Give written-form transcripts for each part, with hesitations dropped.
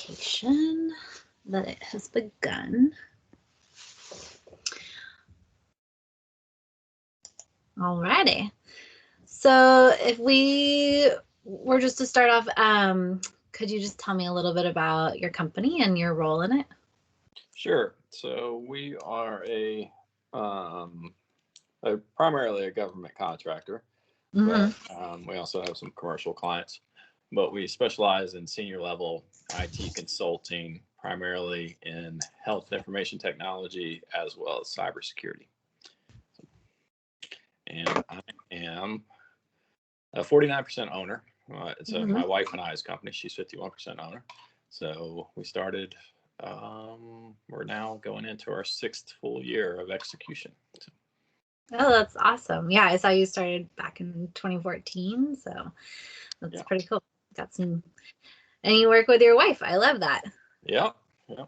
notification that it has begun. Alrighty. So if we were just to start off, could you just tell me a little bit about your company and your role in it? Sure. So we are primarily a government contractor, but we also have some commercial clients. But we specialize in senior level IT consulting, primarily in health information technology as well as cybersecurity. And I am a 49% owner. It's my wife and I's company. She's 51% owner. So we started, we're now going into our 6th full year of execution. So. Oh, that's awesome. Yeah, I saw you started back in 2014. So that's pretty cool. Got some, and you work with your wife. I love that. Yeah,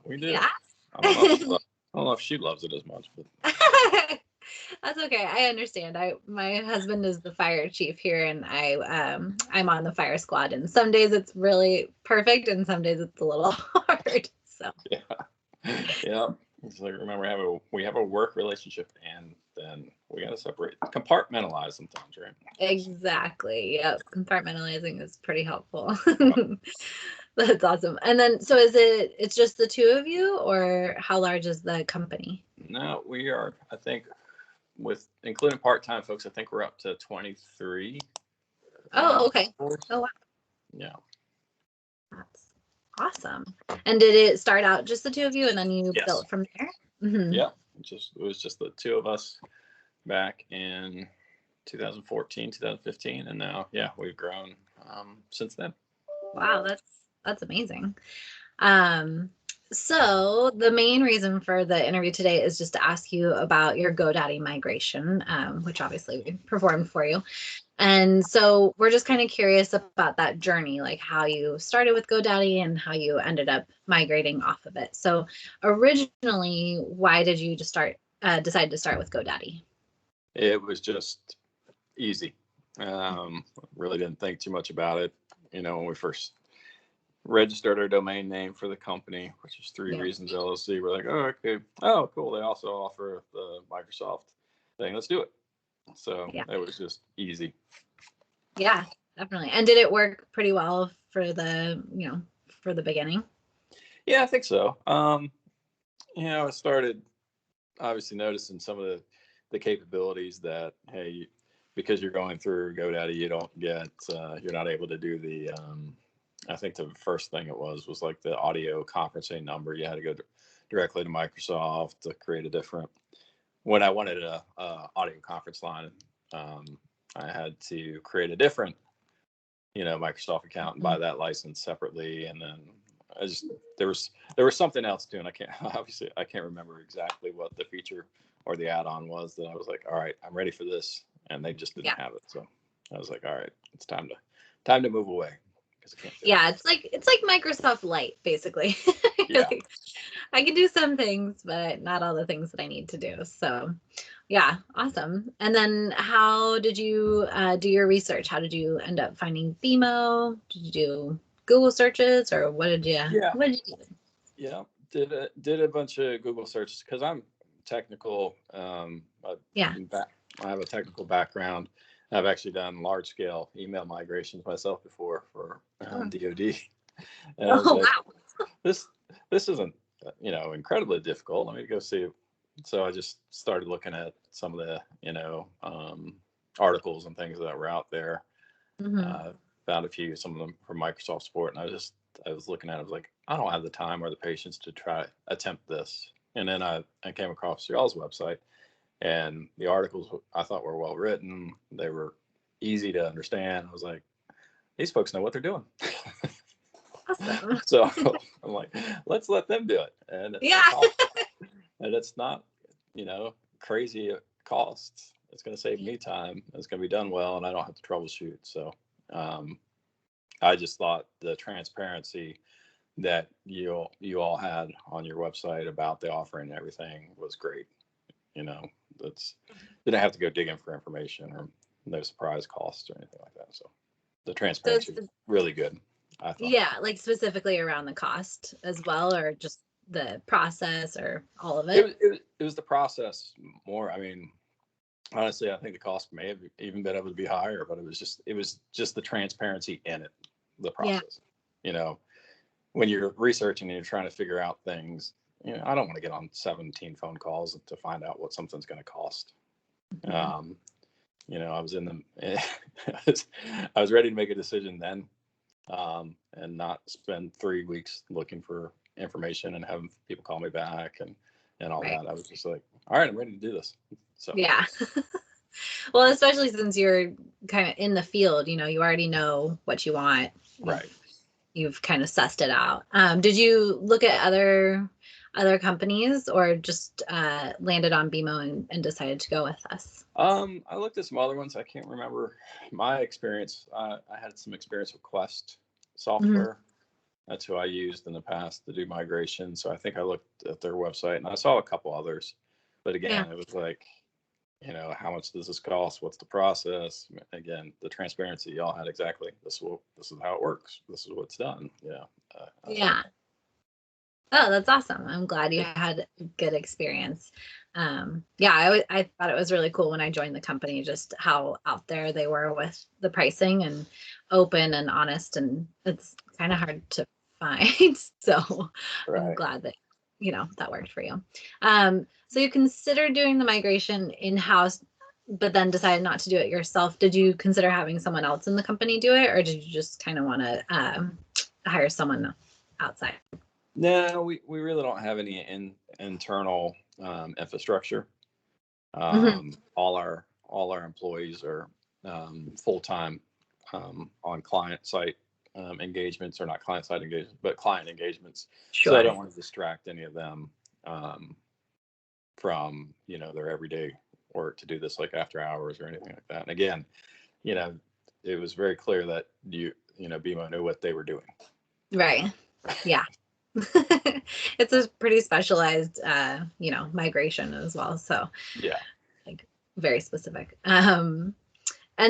we do. Yeah. I don't know if she loves it as much, but that's okay. I understand. My husband is the fire chief here, and I'm on the fire squad. And some days it's really perfect, and some days it's a little hard. So yeah. It's like, remember, we have a work relationship, and then we got to separate, compartmentalize sometimes, right? Exactly. Yep. Compartmentalizing is pretty helpful. That's awesome. And then, so it's just the two of you, or how large is the company? No, we are, I think, with including part-time folks, I think we're up to 23. Oh, okay. Oh, wow. Yeah. That's awesome. And did it start out just the two of you, and then you built from there? Yeah. It was just the two of us back in 2014, 2015, and now, we've grown since then. Wow, that's amazing. So the main reason for the interview today is just to ask you about your Godaddy migration, which obviously we performed for you. And so we're just kind of curious about that journey, like how you started with Godaddy and how you ended up migrating off of it. So originally, why did you just decide to start with Godaddy? It was just easy. Really didn't think too much about it. When we first registered our domain name for the company, which is 3 Reasons LLC, we're like, oh, okay. Oh, cool. They also offer the Microsoft thing. Let's do it. So it was just easy. Yeah, definitely. And did it work pretty well for the beginning? Yeah, I think so. I started obviously noticing some of the capabilities that, hey, because you're going through GoDaddy, you don't get, you're not able to do the, I think the first thing it was like the audio conferencing number. You had to go directly to Microsoft to create a different. When I wanted a audio conference line, I had to create a different, Microsoft account and buy that license separately. And then there was something else too, and I can't remember exactly what the feature or the add-on was that I was like, all right, I'm ready for this, and they just didn't have it. So I was like, all right, it's time to move away. It's like Microsoft Lite, basically. Like, I can do some things, but not all the things that I need to do. So awesome. And then how did you do your research? How did you end up finding BMO? Did you do Google searches, or what did you do? Yeah, did a bunch of Google searches because I'm technical. I have a technical background. I've actually done large scale email migrations myself before for DoD. And I was like, wow, this isn't incredibly difficult. Let me go see. So I just started looking at some of the articles and things that were out there. Found some of them from Microsoft Support, and I was looking at it. I was like, I don't have the time or the patience to attempt this. And then I came across y'all's website, and the articles I thought were well written. They were easy to understand. I was like, these folks know what they're doing. Awesome. So I'm like, let's let them do it. And it's not, crazy costs. It's going to save me time. It's going to be done well, and I don't have to troubleshoot. So I just thought the transparency that you all had on your website about the offering and everything was great. Didn't have to go digging for information or no surprise costs or anything like that. So the transparency is really good. I thought. Yeah, like specifically around the cost as well, or just the process, or all of It it. was, it was the process more. I mean, honestly, I think the cost may have even been able to be higher, but it was just the transparency in it, the Yeah. process. You know, when you're researching and you're trying to figure out things, you know, I don't want to get on 17 phone calls to find out what something's going to cost. Mhm. You know, I was in the, I was ready to make a decision then, and not spend 3 weeks looking for information and having people call me back and all Right. that. I was just like, all right, I'm ready to do this. So, Yeah. Well, especially since you're kind of in the field, you already know what you want. right. You've kind of sussed it out. Did you look at other companies, or just landed on BMO and decided to go with us? I looked at some other ones. I can't remember my experience. I had some experience with Quest Mhm. software. That's who I used in the past to do migration. So I think I looked at their website and I saw a couple others. But Yeah. again, it was like, you know, how much does this cost? What's the process? Again, the transparency. Y'all had exactly this is how it works. This is what's done. Yeah, I like Yeah. that. Oh, that's awesome. I'm glad you had a good experience. Yeah, I thought it was really cool when I joined the company, just how out there they were with the pricing, and open and honest, and it's kind of hard to find. So I'm Right. glad that, that worked for you. So you considered doing the migration in-house, but then decided not to do it yourself. Did you consider having someone else in the company do it, or did you just kind of want to hire someone outside? No, we really don't have any internal infrastructure. Mhm. All our employees are full time on client site engagements, or not client side engagements, but client engagements. So I Sure. don't want to distract any of them um, from their everyday work to do this like after hours or anything like that. And again, you know, it was very clear that BMO knew what they were doing. Right. Yeah. It's a pretty specialized, migration as well. So, Yeah. like, very specific. And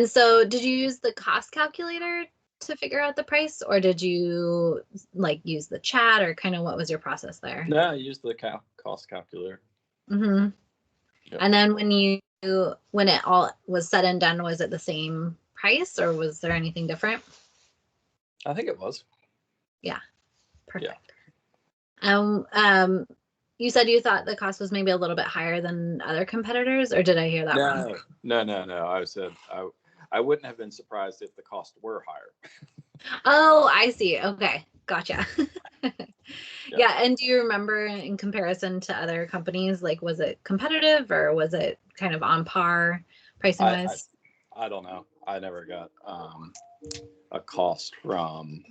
so did you use the cost calculator to figure out the price, or did you like use the chat, or kind of what was your process there? No, I used the cost calculator. Hmm. Yep. And then when it all was said and done, was it the same price, or was there anything different? I think it was. Yeah. Yeah. Perfect. You said you thought the cost was maybe a little bit higher than other competitors, or did I hear that wrong? No. I said I wouldn't have been surprised if the costs were higher. Oh, I see. Okay, gotcha. Yeah. Yeah, and do you remember in comparison to other companies, like was it competitive, or was it kind of on par pricing I wise? I don't know. I never got a cost from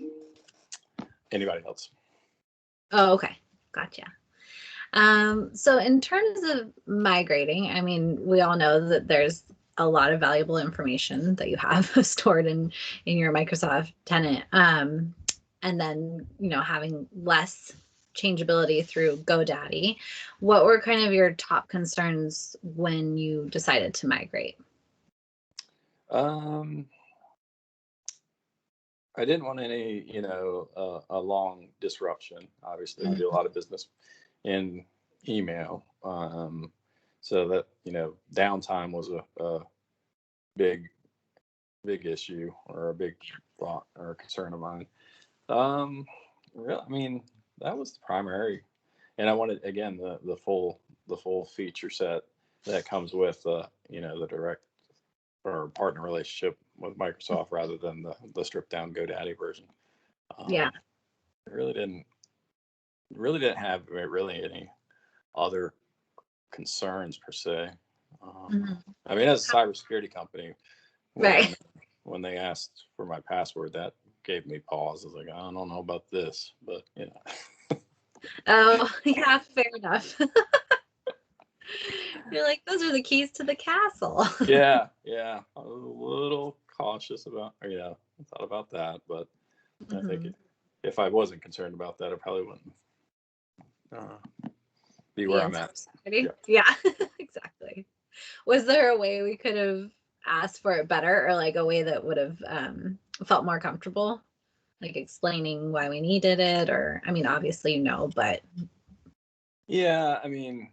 anybody else. Oh, okay, gotcha. So in terms of migrating, I mean, we all know that there's a lot of valuable information that you have stored in your Microsoft tenant. And then, having less changeability through GoDaddy. What were kind of your top concerns when you decided to migrate? Um, I didn't want any, a long disruption. Obviously, we do a Mhm. lot of business in email, so that downtime was a big big issue or a big thought or concern of mine. Um, really, I mean, that was the primary, and I wanted again the full feature set that comes with the direct or partner relationship with Microsoft rather than the stripped down GoDaddy version. Yeah. I really didn't have really any other concerns per se. Mhm. I mean, as a cybersecurity company, Right. when when they asked for my password, that gave me pause. I was like, I don't know about this, but Oh, yeah, fair enough. You're like, those are the keys to the castle. yeah, I was a little cautious about, I thought about that, but I think Mhm. if I wasn't concerned about that, I probably wouldn't be Be where in I'm at. cybersecurity. Yeah. Yeah, exactly. Was there a way we could have asked for it better, or like a way that would have felt more comfortable? like explaining why we needed it? Or, I mean, obviously, but Yeah, I mean,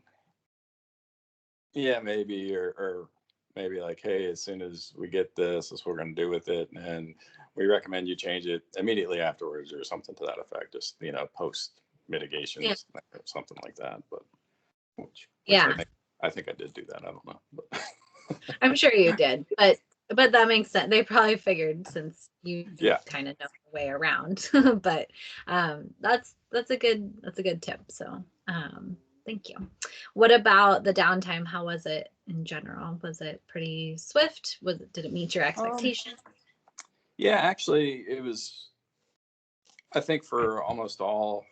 yeah, maybe, or maybe like, hey, as soon as we get this is what we're going to do with it, and we recommend you change it immediately afterwards, or something to that effect. Just post yeah, mitigations, something like that. But which yeah, I think I did do that. I don't know, but I'm sure you did, but that makes sense. They probably figured since you yeah. kind of know the way around. But that's a good tip. So thank you. What about the downtime? How was it in general? Was it pretty swift? Did it meet your Um, expectations? yeah, actually, it was. I think for almost all,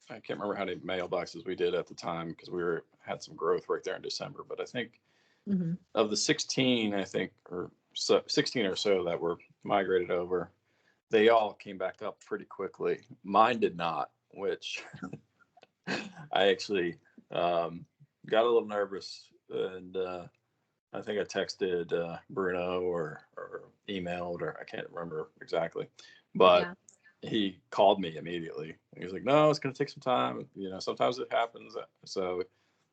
I can't remember how many mailboxes we did at the time because we had some growth right there in December. But I think Mm-hmm. of the 16, I think, or 16 or so that were migrated over, they all came back up pretty quickly. Mine did not, which I actually got a little nervous, and I think I texted Bruno or emailed, or I can't remember exactly, but Yeah. he called me immediately. He was like, "No, it's going to take some time. Sometimes it happens." So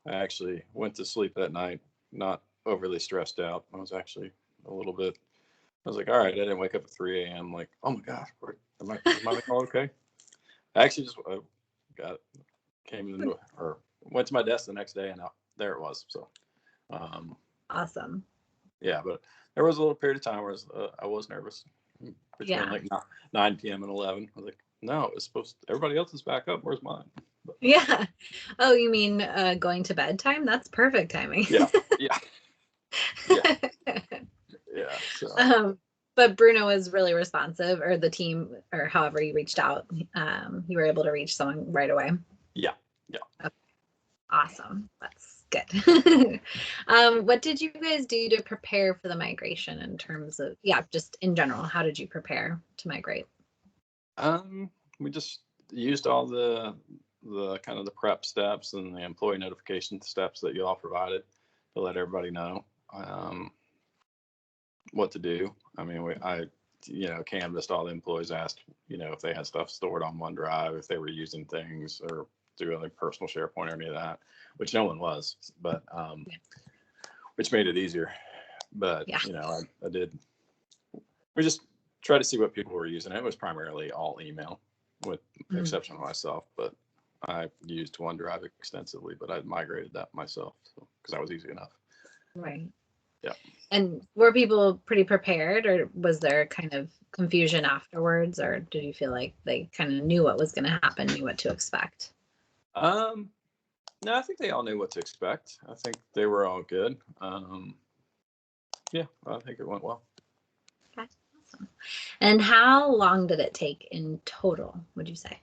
I actually went to sleep that night, not overly stressed out. I was actually a little bit. I was like, "All right." I didn't wake up at 3 a.m. Like, "Oh my gosh, is my mail okay?" I actually just got came in or went to my desk the next day, and there it was. So, um, Awesome. yeah, but there was a little period of time where I was nervous between Yeah. like 9 p.m. and 11. I was like, no, it's supposed to, everybody else is back up. Where's mine? But, Yeah. Oh, you mean going to bedtime? That's perfect timing. yeah, yeah, yeah, yeah. So, Um, but Bruno was really responsive, or the team, or however you reached out. You were able to reach someone right away. yeah, yeah. Okay, awesome. That's good. What did you guys do to prepare for the migration in terms of, yeah, just in general? How did you prepare to migrate? We just used all the kind of the prep steps and the employee notification steps that you all provided to let everybody know what to do. I mean, I canvassed all the employees, asked, if they had stuff stored on OneDrive, if they were using things or doing like personal SharePoint or any of that, which no one was, but Yeah. which made it easier. But Yeah. I did. We just tried to see what people were using. It was primarily all email, with the Mhm. exception of myself. But I used OneDrive extensively, but I migrated that myself because that was easy enough. Right. Yeah. And were people pretty prepared, or was there kind of confusion afterwards, or did you feel like they kind of knew what was going to happen, knew what to expect? Um, no, I think they all knew what to expect. I think they were all good. Yeah, I think it went well. Okay, awesome. And how long did it take in total, would you say?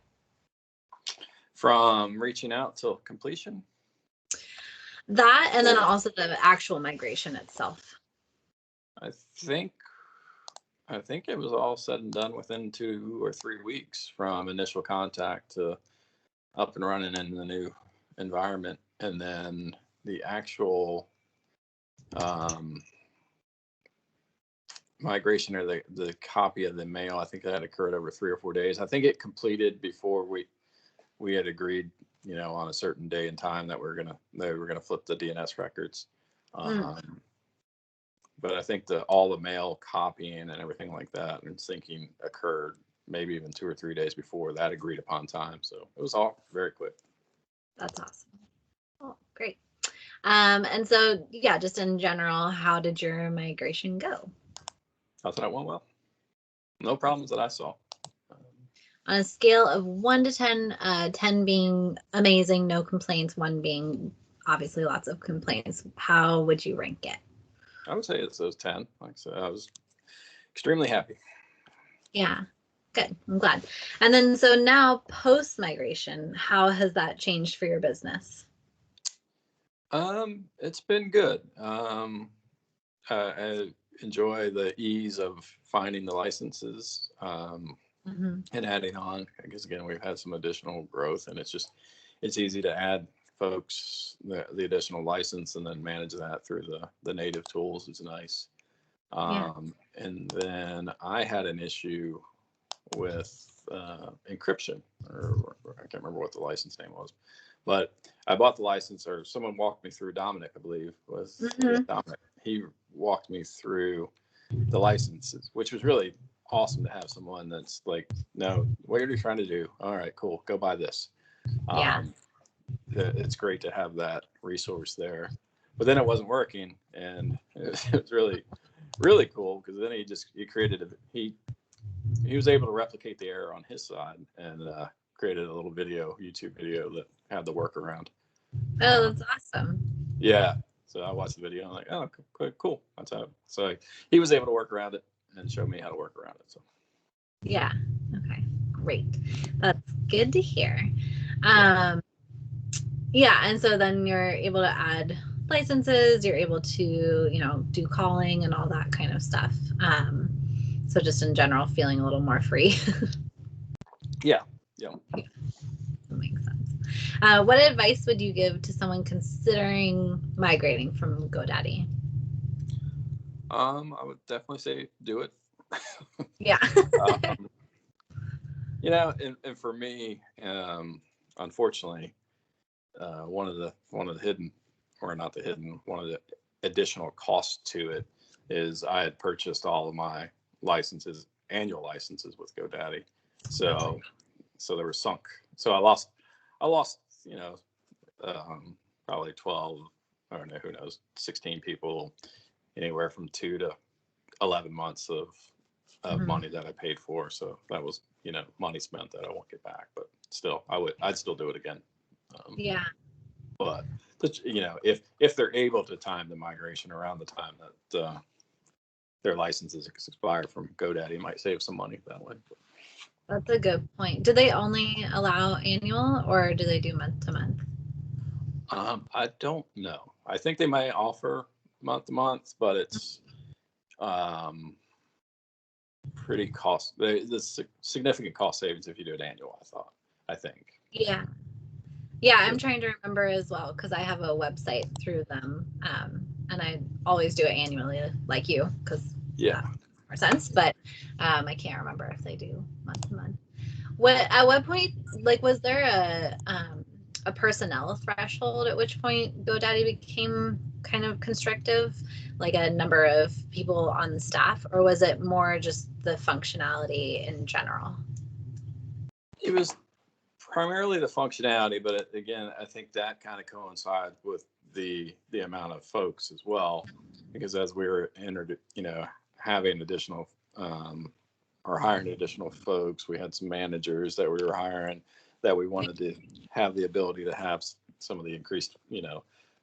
From reaching out till completion. That, and then also the actual migration itself. I think I think it was all said and done within 2 or 3 weeks from initial contact to up and running in the new environment, and then the actual um, migration, or the copy of the mail. I think that occurred over 3 or 4 days. I think it completed before we had agreed, on a certain day and time that they were gonna flip the DNS records. Mm, Um, but I think all the mail copying and everything like that and syncing occurred maybe even 2 or 3 days before that agreed upon time. So it was all very quick. that's awesome. Oh, great. And so, yeah, just in general, how did your migration go? I thought it went well. No problems that I saw. On a scale of 1 to 10, 10 being amazing, no complaints, 1 being obviously lots of complaints, how would you rank it? I would say it's those 10. Like I said, I was extremely happy. Yeah, good. I'm glad. And then, so now post migration, how has that changed for your business? It's been good. I enjoy the ease of finding the licenses Mm-hmm. and adding on. I guess again we've had some additional growth, and it's easy to add folks the additional license and then manage that through the native tools. It's nice. Yeah. And then I had an issue with encryption, or I can't remember what the license name was, but I bought the license, or someone walked me through. Dominic, I believe, was Dominic. He walked me through the licenses, which was really awesome to have someone that's like, no, what are you trying to do? All right, cool, go buy this. Yeah. It's great to have that resource there. But then it wasn't working, and it was really, really cool, because then he created he was able to replicate the error on his side, and created a little YouTube video that had the workaround. Oh, that's awesome. Yeah. So I watched the video, and I'm like, oh, cool. That's how. So he was able to work around it and show me how to work around it. So. Yeah. Okay. Great. That's good to hear. Yeah. And so then you're able to add licenses, you're able to, do calling and all that kind of stuff. So just in general, feeling a little more free. Yeah. That makes sense. What advice would you give to someone considering migrating from GoDaddy? I would definitely say do it. Yeah. And for me, unfortunately, one of the hidden, or not the hidden, one of the additional costs to it is I had purchased all of my annual licenses with GoDaddy, so they were sunk. So I lost, probably 12, I don't know, who knows, 16 people, anywhere from 2 to 11 months of money that I paid for. So that was, money spent that I won't get back, but still, I'd still do it again. Yeah. But if they're able to time the migration around the time that their licenses expire from GoDaddy, might save some money that way. That's a good point. Do they only allow annual, or do they do month to month? I don't know. I think they may offer month to month, but it's pretty there's significant cost savings if you do it annual, I think. Yeah. Yeah, I'm trying to remember as well, because I have a website through them, and I always do it annually, like you, because yeah, more sense. But I can't remember if they do month to month. At what point, was there a personnel threshold at which point GoDaddy became kind of constrictive, like a number of people on the staff, or was it more just the functionality in general? it was primarily the functionality, but again, I think that kind of coincides with the amount of folks as well, because as we were having additional or hiring additional folks, we had some managers that we were hiring that we wanted to have the ability to have some of the increased, be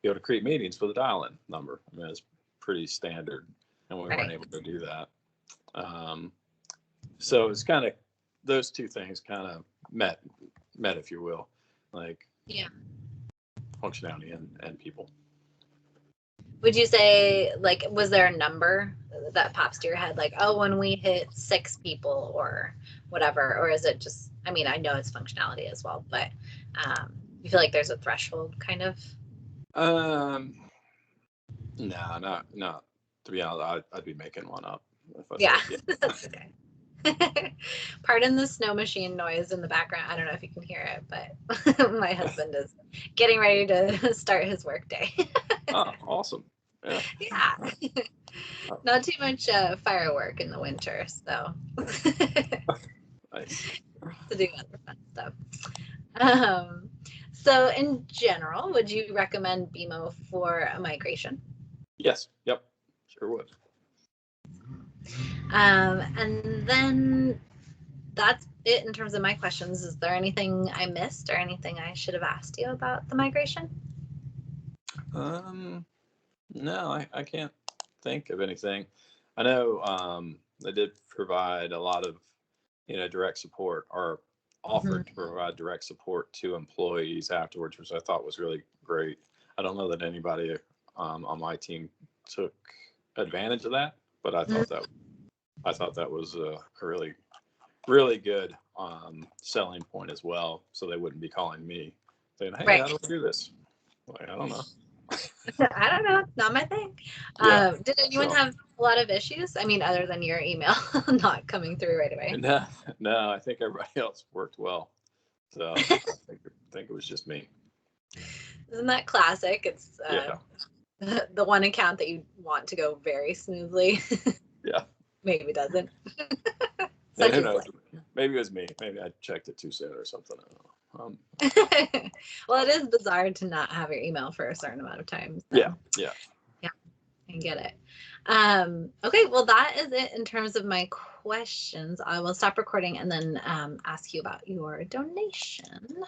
able to create meetings for the dial-in number. I mean, it's pretty standard, and we weren't able to do that. So it's kind of those two things kind of met, if you will, functionality and people. Would you say, was there a number that pops to your head, when we hit 6 people or whatever, or is it just, I mean, I know it's functionality as well, but you feel like there's a threshold kind of? No, not to be honest, I'd be making one up. Yeah, that's okay. Pardon the snow machine noise in the background. I don't know if you can hear it, but my husband is getting ready to start his work day. Oh, awesome. Yeah. Yeah. Not too much firework in the winter, so Nice. to do other fun stuff. So in general, would you recommend BMO for a migration? Yes. Yep. Sure would. And then that's it in terms of my questions. Is there anything I missed or anything I should have asked you about the migration? No, I can't think of anything. I know they did provide a lot of, direct support, or offered to provide direct support to employees afterwards, which I thought was really great. I don't know that anybody on my team took advantage of that, but I thought that was a really, really good selling point as well. So they wouldn't be calling me saying, "Hey, how do I do this?" I don't know. I don't know. Not my thing. Yeah. Did anyone So have a lot of issues? I mean, other than your email not coming through right away. no, no, I think everybody else worked well. So I think it was just me. Isn't that classic? It's Yeah. the one account that you want to go very smoothly Yeah. maybe doesn't. And Such who is knows? life. Maybe it was me. Maybe I checked it too soon or something. I don't know. Well, it is bizarre to not have your email for a certain amount of time. So. Yeah. Yeah. Yeah, I get it. Okay, well, that is it in terms of my questions. I will stop recording and then ask you about your donation.